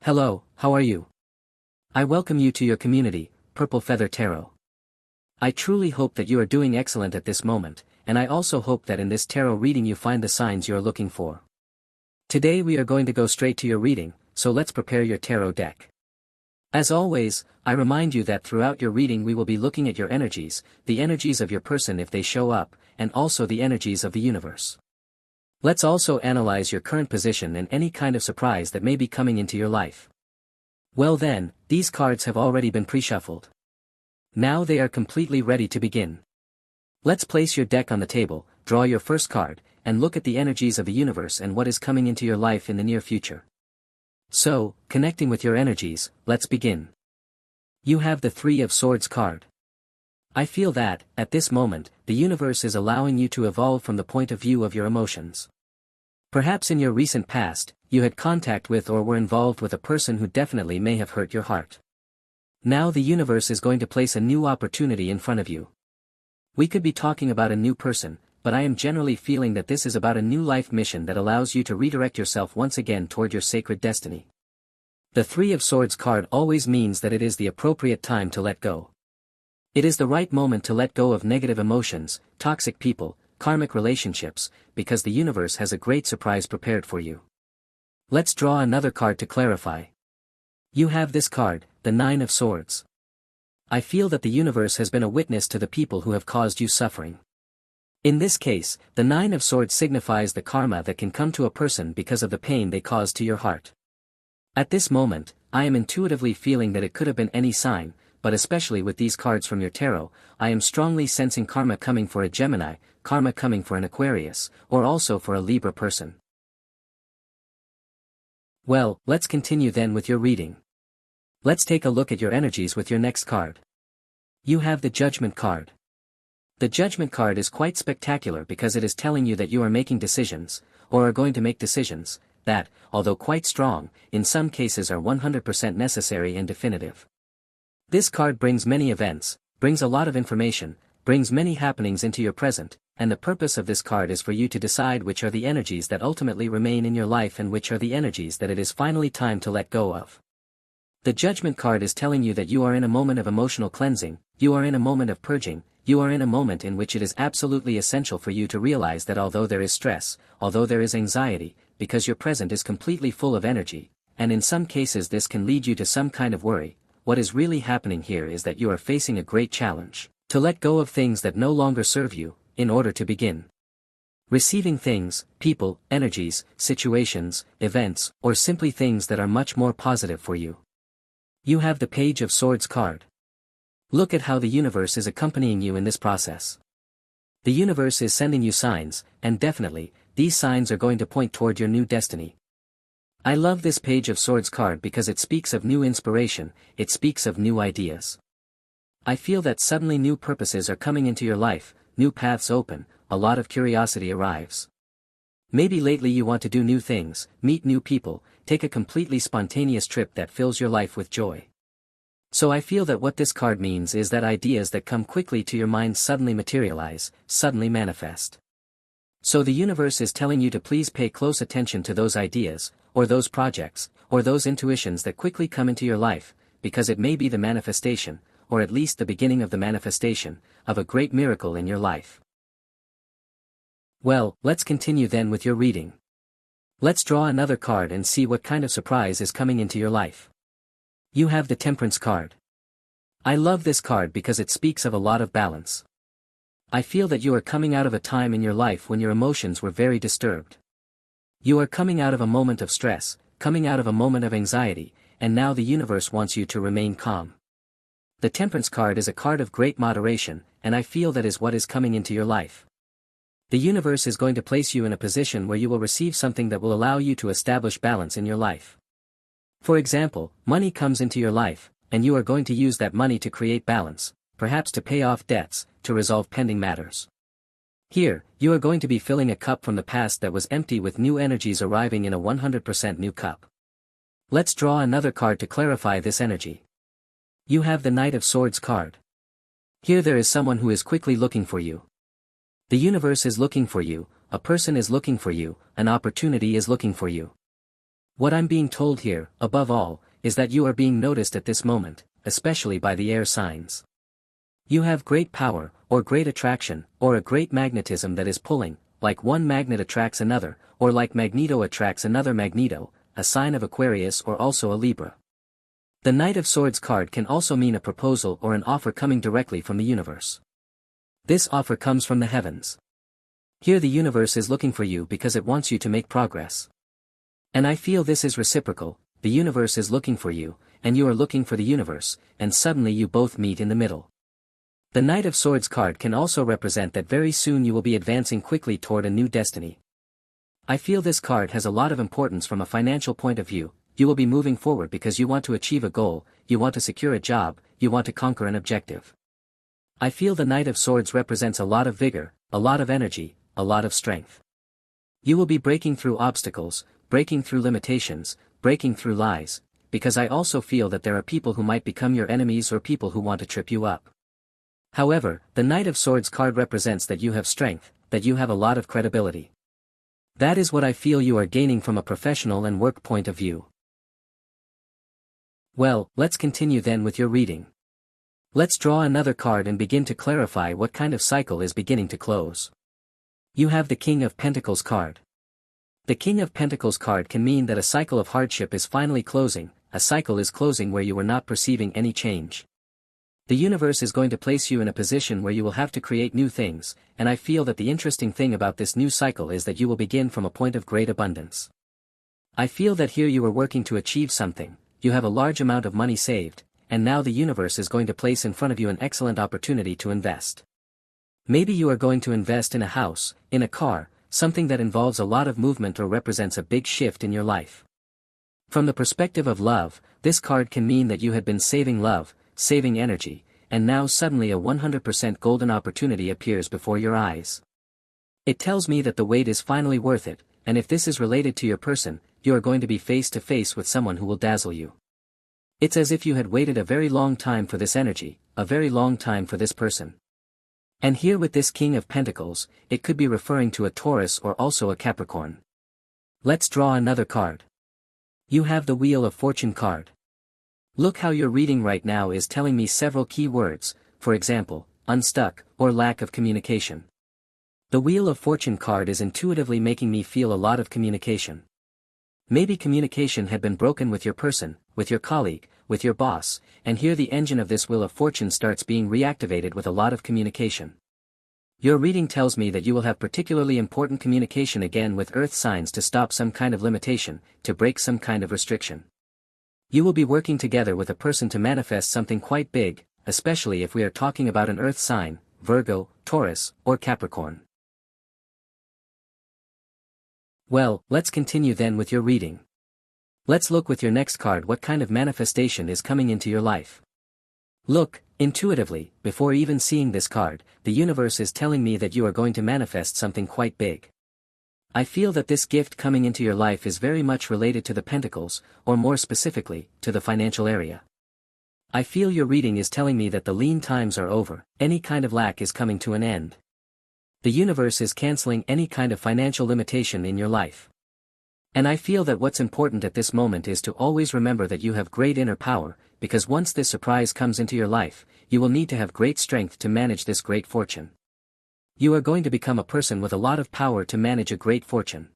Hello, how are you? I welcome you to your community, Purple Feather Tarot. I truly hope that you are doing excellent at this moment, and I also hope that in this tarot reading you find the signs you are looking for. Today we are going to go straight to your reading, so let's prepare your tarot deck. As always, I remind you that throughout your reading we will be looking at your energies, the energies of your person if they show up, and also the energies of the universe. Let's also analyze your current position and any kind of surprise that may be coming into your life. Well then, these cards have already been pre-shuffled. Now they are completely ready to begin. Let's place your deck on the table, draw your first card, and look at the energies of the universe and what is coming into your life in the near future. So, connecting with your energies, let's begin. You have the Three of Swords card. I feel that, at this moment, the universe is allowing you to evolve from the point of view of your emotions. Perhaps in your recent past, you had contact with or were involved with a person who definitely may have hurt your heart. Now the universe is going to place a new opportunity in front of you. We could be talking about a new person, but I am generally feeling that this is about a new life mission that allows you to redirect yourself once again toward your sacred destiny. The Three of Swords card always means that it is the appropriate time to let go. It is the right moment to let go of negative emotions, toxic people, karmic relationships, because the universe has a great surprise prepared for you. Let's draw another card to clarify. You have this card, the Nine of Swords. I feel that the universe has been a witness to the people who have caused you suffering. In this case, the Nine of Swords signifies the karma that can come to a person because of the pain they caused to your heart. At this moment, I am intuitively feeling that it could have been any sign, but especially with these cards from your tarot, I am strongly sensing karma coming for a Gemini, karma coming for an Aquarius, or also for a Libra person. Well, let's continue then with your reading. Let's take a look at your energies with your next card. You have the Judgment card. The Judgment card is quite spectacular because it is telling you that you are making decisions, or are going to make decisions, that, although quite strong, in some cases are 100% necessary and definitive. This card brings many events, brings a lot of information, brings many happenings into your present, and the purpose of this card is for you to decide which are the energies that ultimately remain in your life and which are the energies that it is finally time to let go of. The Judgment card is telling you that you are in a moment of emotional cleansing, you are in a moment of purging, you are in a moment in which it is absolutely essential for you to realize that although there is stress, although there is anxiety, because your present is completely full of energy, and in some cases this can lead you to some kind of worry, what is really happening here is that you are facing a great challenge, to let go of things that no longer serve you, in order to begin receiving things, people, energies, situations, events, or simply things that are much more positive for you. You have the Page of Swords card. Look at how the universe is accompanying you in this process. The universe is sending you signs, and definitely, these signs are going to point toward your new destiny. I love this Page of Swords card because it speaks of new inspiration, it speaks of new ideas. I feel that suddenly new purposes are coming into your life, new paths open, a lot of curiosity arrives. Maybe lately you want to do new things, meet new people, take a completely spontaneous trip that fills your life with joy. So I feel that what this card means is that ideas that come quickly to your mind suddenly materialize, suddenly manifest. So the universe is telling you to please pay close attention to those ideas, or those projects, or those intuitions that quickly come into your life, because it may be the manifestation, or at least the beginning of the manifestation, of a great miracle in your life. Well, let's continue then with your reading. Let's draw another card and see what kind of surprise is coming into your life. You have the Temperance card. I love this card because it speaks of a lot of balance. I feel that you are coming out of a time in your life when your emotions were very disturbed. You are coming out of a moment of stress, coming out of a moment of anxiety, and now the universe wants you to remain calm. The Temperance card is a card of great moderation, and I feel that is what is coming into your life. The universe is going to place you in a position where you will receive something that will allow you to establish balance in your life. For example, money comes into your life, and you are going to use that money to create balance, perhaps to pay off debts, to resolve pending matters. Here, you are going to be filling a cup from the past that was empty with new energies arriving in a 100% new cup. Let's draw another card to clarify this energy. You have the Knight of Swords card. Here there is someone who is quickly looking for you. The universe is looking for you, a person is looking for you, an opportunity is looking for you. What I'm being told here, above all, is that you are being noticed at this moment, especially by the air signs. You have great power, or great attraction, or a great magnetism that is pulling, like one magnet attracts another, or like Magneto attracts another Magneto, a sign of Aquarius or also a Libra. The Knight of Swords card can also mean a proposal or an offer coming directly from the universe. This offer comes from the heavens. Here the universe is looking for you because it wants you to make progress. And I feel this is reciprocal, the universe is looking for you, and you are looking for the universe, and suddenly you both meet in the middle. The Knight of Swords card can also represent that very soon you will be advancing quickly toward a new destiny. I feel this card has a lot of importance from a financial point of view. You will be moving forward because you want to achieve a goal, you want to secure a job, you want to conquer an objective. I feel the Knight of Swords represents a lot of vigor, a lot of energy, a lot of strength. You will be breaking through obstacles, breaking through limitations, breaking through lies, because I also feel that there are people who might become your enemies or people who want to trip you up. However, the Knight of Swords card represents that you have strength, that you have a lot of credibility. That is what I feel you are gaining from a professional and work point of view. Well, let's continue then with your reading. Let's draw another card and begin to clarify what kind of cycle is beginning to close. You have the King of Pentacles card. The King of Pentacles card can mean that a cycle of hardship is finally closing, a cycle is closing where you were not perceiving any change. The universe is going to place you in a position where you will have to create new things, and I feel that the interesting thing about this new cycle is that you will begin from a point of great abundance. I feel that here you are working to achieve something, you have a large amount of money saved, and now the universe is going to place in front of you an excellent opportunity to invest. Maybe you are going to invest in a house, in a car, something that involves a lot of movement or represents a big shift in your life. From the perspective of love, this card can mean that you had been saving love, saving energy, and now suddenly a 100% golden opportunity appears before your eyes. It tells me that the wait is finally worth it, and if this is related to your person, you are going to be face to face with someone who will dazzle you. It's as if you had waited a very long time for this energy, a very long time for this person. And here with this King of Pentacles, it could be referring to a Taurus or also a Capricorn. Let's draw another card. You have the Wheel of Fortune card. Look how your reading right now is telling me several key words, for example, unstuck, or lack of communication. The Wheel of Fortune card is intuitively making me feel a lot of communication. Maybe communication had been broken with your person, with your colleague, with your boss, and here the engine of this Wheel of Fortune starts being reactivated with a lot of communication. Your reading tells me that you will have particularly important communication again with earth signs to stop some kind of limitation, to break some kind of restriction. You will be working together with a person to manifest something quite big, especially if we are talking about an earth sign, Virgo, Taurus, or Capricorn. Well, let's continue then with your reading. Let's look with your next card what kind of manifestation is coming into your life. Look, intuitively, before even seeing this card, the universe is telling me that you are going to manifest something quite big. I feel that this gift coming into your life is very much related to the Pentacles, or more specifically, to the financial area. I feel your reading is telling me that the lean times are over, any kind of lack is coming to an end. The universe is canceling any kind of financial limitation in your life. And I feel that what's important at this moment is to always remember that you have great inner power, because once this surprise comes into your life, you will need to have great strength to manage this great fortune. You are going to become a person with a lot of power to manage a great fortune.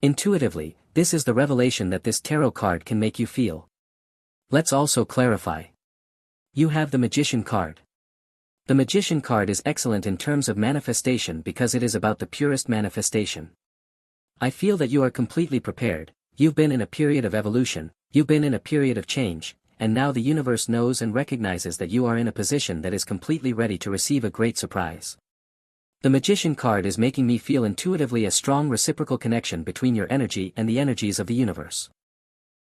Intuitively, this is the revelation that this tarot card can make you feel. Let's also clarify. You have the Magician card. The Magician card is excellent in terms of manifestation because it is about the purest manifestation. I feel that you are completely prepared, you've been in a period of evolution, you've been in a period of change, and now the universe knows and recognizes that you are in a position that is completely ready to receive a great surprise. The Magician card is making me feel intuitively a strong reciprocal connection between your energy and the energies of the universe.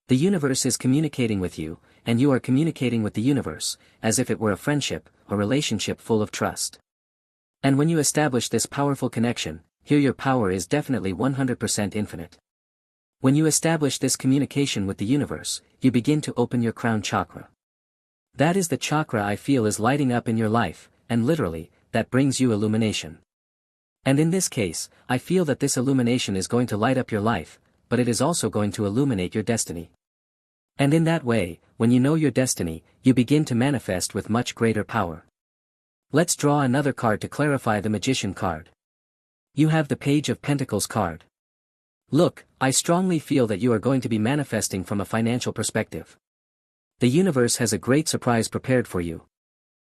The universe is communicating with you, and you are communicating with the universe, as if it were a friendship, a relationship full of trust. And when you establish this powerful connection, here your power is definitely 100% infinite. When you establish this communication with the universe, you begin to open your crown chakra. That is the chakra I feel is lighting up in your life, and literally, that brings you illumination. And in this case, I feel that this illumination is going to light up your life, but it is also going to illuminate your destiny. And in that way, when you know your destiny, you begin to manifest with much greater power. Let's draw another card to clarify the Magician card. You have the Page of Pentacles card. Look, I strongly feel that you are going to be manifesting from a financial perspective. The universe has a great surprise prepared for you.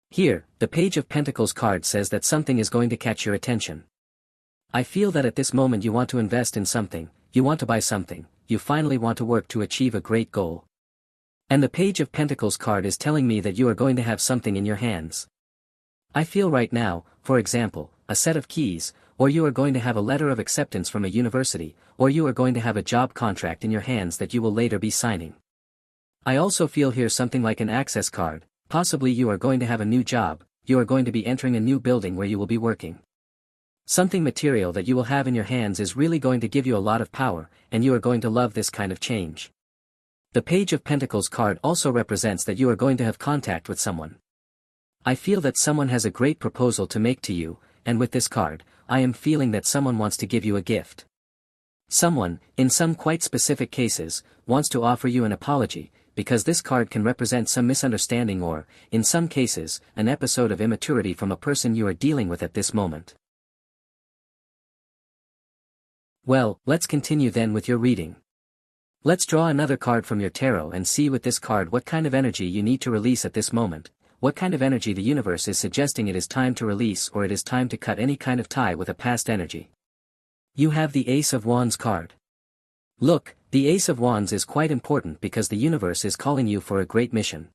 Here, the Page of Pentacles card says that something is going to catch your attention. I feel that at this moment you want to invest in something, you want to buy something, you finally want to work to achieve a great goal. And the Page of Pentacles card is telling me that you are going to have something in your hands. I feel right now, for example, a set of keys, or you are going to have a letter of acceptance from a university, or you are going to have a job contract in your hands that you will later be signing. I also feel here something like an access card, possibly you are going to have a new job, you are going to be entering a new building where you will be working. Something material that you will have in your hands is really going to give you a lot of power, and you are going to love this kind of change. The Page of Pentacles card also represents that you are going to have contact with someone. I feel that someone has a great proposal to make to you, and with this card, I am feeling that someone wants to give you a gift. Someone, in some quite specific cases, wants to offer you an apology, because this card can represent some misunderstanding or, in some cases, an episode of immaturity from a person you are dealing with at this moment. Well, let's continue then with your reading. Let's draw another card from your tarot and see with this card what kind of energy you need to release at this moment, what kind of energy the universe is suggesting it is time to release or it is time to cut any kind of tie with a past energy. You have the Ace of Wands card. Look, the Ace of Wands is quite important because the universe is calling you for a great mission.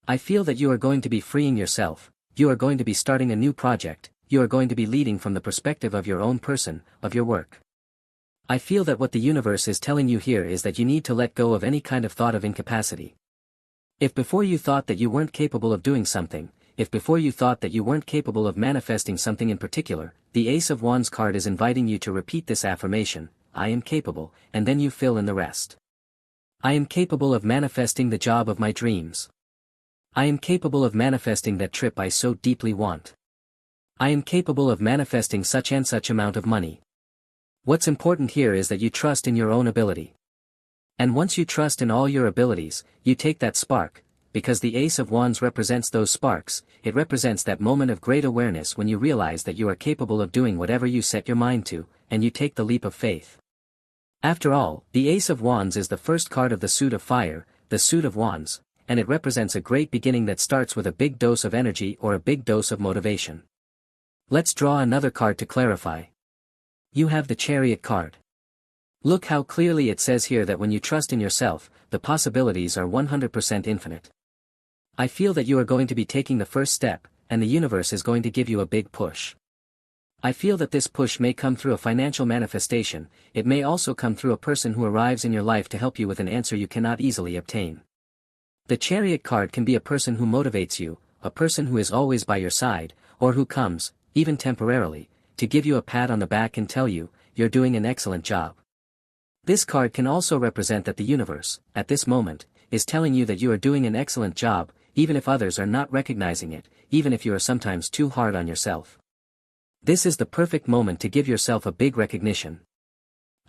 I feel that you are going to be freeing yourself, you are going to be starting a new project, you are going to be leading from the perspective of your own person, of your work. I feel that what the universe is telling you here is that you need to let go of any kind of thought of incapacity. If before you thought that you weren't capable of doing something, if before you thought that you weren't capable of manifesting something in particular, the Ace of Wands card is inviting you to repeat this affirmation, I am capable, and then you fill in the rest. I am capable of manifesting the job of my dreams. I am capable of manifesting that trip I so deeply want. I am capable of manifesting such and such amount of money. What's important here is that you trust in your own ability. And once you trust in all your abilities, you take that spark, because the Ace of Wands represents those sparks, it represents that moment of great awareness when you realize that you are capable of doing whatever you set your mind to, and you take the leap of faith. After all, the Ace of Wands is the first card of the suit of fire, the suit of wands, and it represents a great beginning that starts with a big dose of energy or a big dose of motivation. Let's draw another card to clarify. You have the Chariot card. Look how clearly it says here that when you trust in yourself, the possibilities are 100% infinite. I feel that you are going to be taking the first step, and the universe is going to give you a big push. I feel that this push may come through a financial manifestation, it may also come through a person who arrives in your life to help you with an answer you cannot easily obtain. The Chariot card can be a person who motivates you, a person who is always by your side, or who comes, even temporarily, to give you a pat on the back and tell you, you're doing an excellent job. This card can also represent that the universe, at this moment, is telling you that you are doing an excellent job, even if others are not recognizing it, even if you are sometimes too hard on yourself. This is the perfect moment to give yourself a big recognition.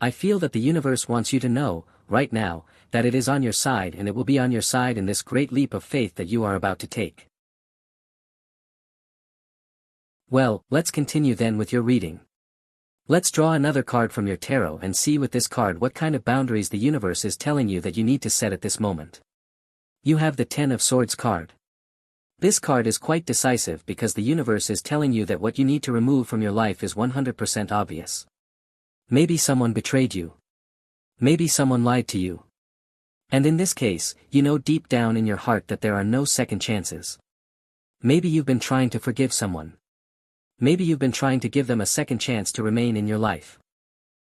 I feel that the universe wants you to know, right now, that it is on your side and it will be on your side in this great leap of faith that you are about to take. Well, let's continue then with your reading. Let's draw another card from your tarot and see with this card what kind of boundaries the universe is telling you that you need to set at this moment. You have the Ten of Swords card. This card is quite decisive because the universe is telling you that what you need to remove from your life is 100% obvious. Maybe someone betrayed you. Maybe someone lied to you. And in this case, you know deep down in your heart that there are no second chances. Maybe you've been trying to forgive someone. Maybe you've been trying to give them a second chance to remain in your life.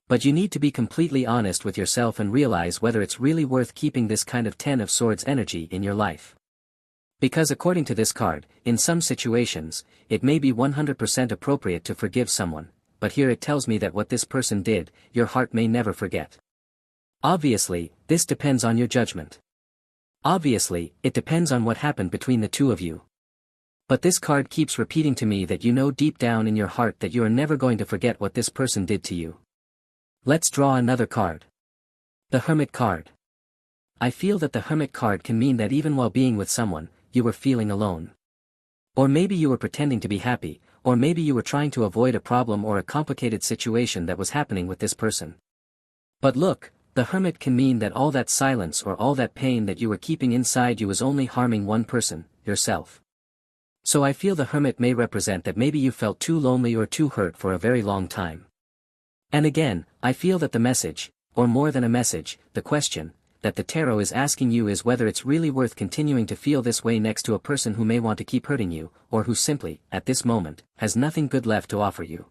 But you need to be completely honest with yourself and realize whether it's really worth keeping this kind of Ten of Swords energy in your life. Because according to this card, in some situations, it may be 100% appropriate to forgive someone, but here it tells me that what this person did, your heart may never forget. Obviously, this depends on your judgment. Obviously, it depends on what happened between the two of you. But this card keeps repeating to me that you know deep down in your heart that you are never going to forget what this person did to you. Let's draw another card. The Hermit card. I feel that the Hermit card can mean that even while being with someone, you were feeling alone. Or maybe you were pretending to be happy, or maybe you were trying to avoid a problem or a complicated situation that was happening with this person. But look, the Hermit can mean that all that silence or all that pain that you were keeping inside you was only harming one person, yourself. So I feel the Hermit may represent that maybe you felt too lonely or too hurt for a very long time. And again, I feel that the message, or more than a message, the question, that the tarot is asking you is whether it's really worth continuing to feel this way next to a person who may want to keep hurting you, or who simply, at this moment, has nothing good left to offer you.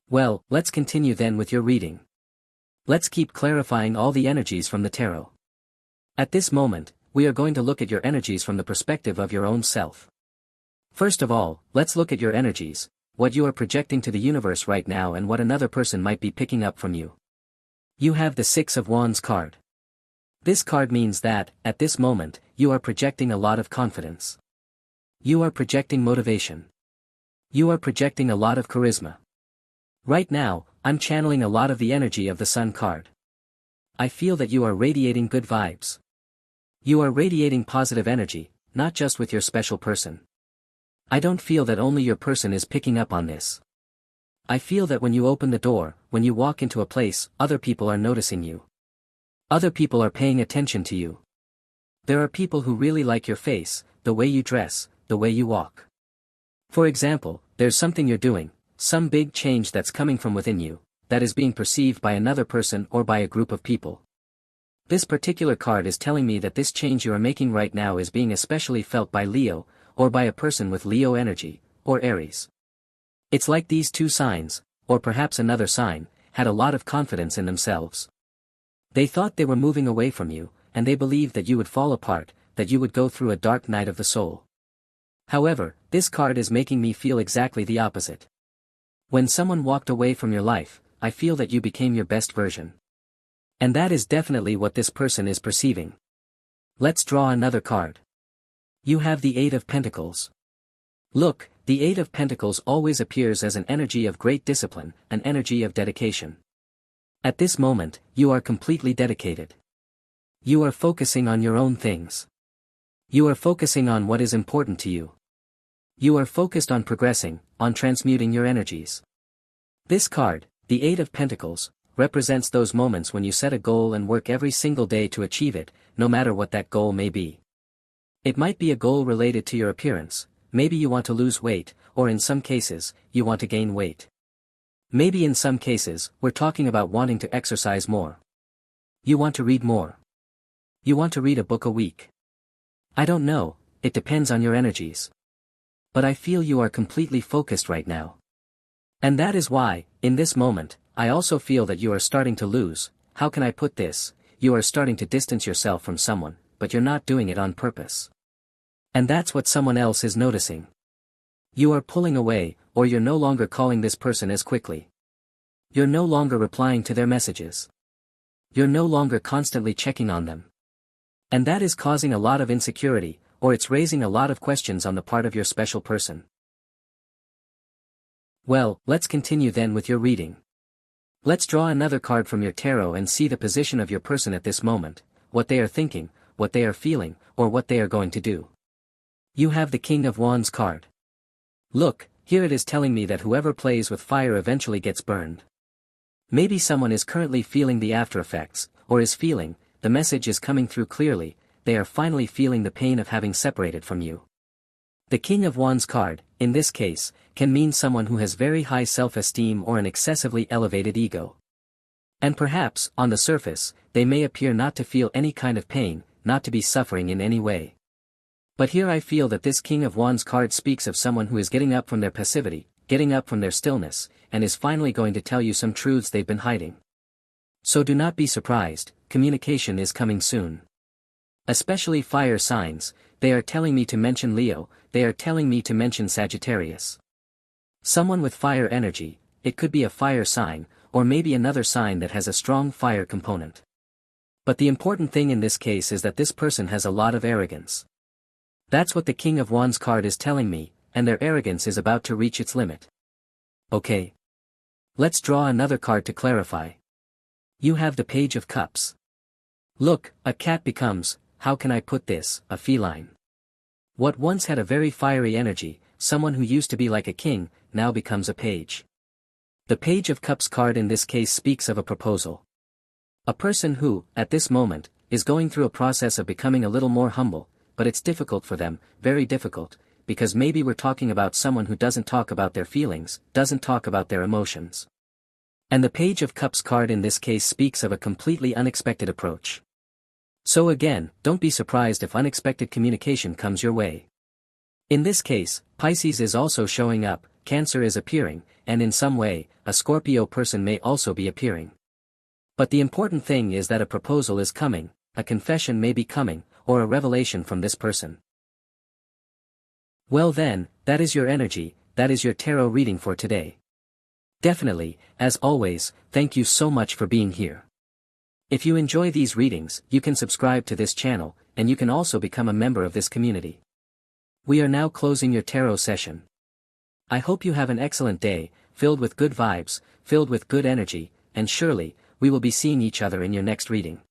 Well, let's continue then with your reading. Let's keep clarifying all the energies from the tarot. At this moment, we are going to look at your energies from the perspective of your own self. First of all, let's look at your energies, what you are projecting to the universe right now and what another person might be picking up from you. You have the Six of Wands card. This card means that, at this moment, you are projecting a lot of confidence. You are projecting motivation. You are projecting a lot of charisma. Right now, I'm channeling a lot of the energy of the Sun card. I feel that you are radiating good vibes. You are radiating positive energy, not just with your special person. I don't feel that only your person is picking up on this. I feel that when you open the door, when you walk into a place, other people are noticing you. Other people are paying attention to you. There are people who really like your face, the way you dress, the way you walk. For example, there's something you're doing, some big change that's coming from within you, that is being perceived by another person or by a group of people. This particular card is telling me that this change you are making right now is being especially felt by Leo, or by a person with Leo energy, or Aries. It's like these two signs, or perhaps another sign, had a lot of confidence in themselves. They thought they were moving away from you, and they believed that you would fall apart, that you would go through a dark night of the soul. However, this card is making me feel exactly the opposite. When someone walked away from your life, I feel that you became your best version. And that is definitely what this person is perceiving. Let's draw another card. You have the Eight of Pentacles. Look, the Eight of Pentacles always appears as an energy of great discipline, an energy of dedication. At this moment, you are completely dedicated. You are focusing on your own things. You are focusing on what is important to you. You are focused on progressing, on transmuting your energies. This card, the Eight of Pentacles, represents those moments when you set a goal and work every single day to achieve it, no matter what that goal may be. It might be a goal related to your appearance. Maybe you want to lose weight, or in some cases, you want to gain weight. Maybe in some cases, we're talking about wanting to exercise more. You want to read more. You want to read a book a week. I don't know, it depends on your energies. But I feel you are completely focused right now. And that is why, in this moment, I also feel that you are starting to lose, how can I put this, you are starting to distance yourself from someone, but you're not doing it on purpose. And that's what someone else is noticing. You are pulling away, or you're no longer calling this person as quickly. You're no longer replying to their messages. You're no longer constantly checking on them. And that is causing a lot of insecurity, or it's raising a lot of questions on the part of your special person. Well, let's continue then with your reading. Let's draw another card from your tarot and see the position of your person at this moment, what they are thinking, what they are feeling, or what they are going to do. You have the King of Wands card. Look, here it is telling me that whoever plays with fire eventually gets burned. Maybe someone is currently feeling the after effects, or is feeling, the message is coming through clearly, they are finally feeling the pain of having separated from you. The King of Wands card, in this case, can mean someone who has very high self-esteem or an excessively elevated ego. And perhaps, on the surface, they may appear not to feel any kind of pain, not to be suffering in any way. But here I feel that this King of Wands card speaks of someone who is getting up from their passivity, getting up from their stillness, and is finally going to tell you some truths they've been hiding. So do not be surprised, communication is coming soon. Especially fire signs, they are telling me to mention Leo, they are telling me to mention Sagittarius. Someone with fire energy, it could be a fire sign, or maybe another sign that has a strong fire component. But the important thing in this case is that this person has a lot of arrogance. That's what the King of Wands card is telling me, and their arrogance is about to reach its limit. Okay. Let's draw another card to clarify. You have the Page of Cups. Look, a cat becomes, how can I put this, a feline. What once had a very fiery energy, someone who used to be like a king, now becomes a page. The Page of Cups card in this case speaks of a proposal. A person who, at this moment, is going through a process of becoming a little more humble, but it's difficult for them, very difficult, because maybe we're talking about someone who doesn't talk about their feelings, doesn't talk about their emotions. And the Page of Cups card in this case speaks of a completely unexpected approach. So again, don't be surprised if unexpected communication comes your way. In this case, Pisces is also showing up, Cancer is appearing, and in some way, a Scorpio person may also be appearing. But the important thing is that a proposal is coming, a confession may be coming, or a revelation from this person. Well then, that is your energy, that is your tarot reading for today. Definitely, as always, thank you so much for being here. If you enjoy these readings, you can subscribe to this channel, and you can also become a member of this community. We are now closing your tarot session. I hope you have an excellent day, filled with good vibes, filled with good energy, and surely, we will be seeing each other in your next reading.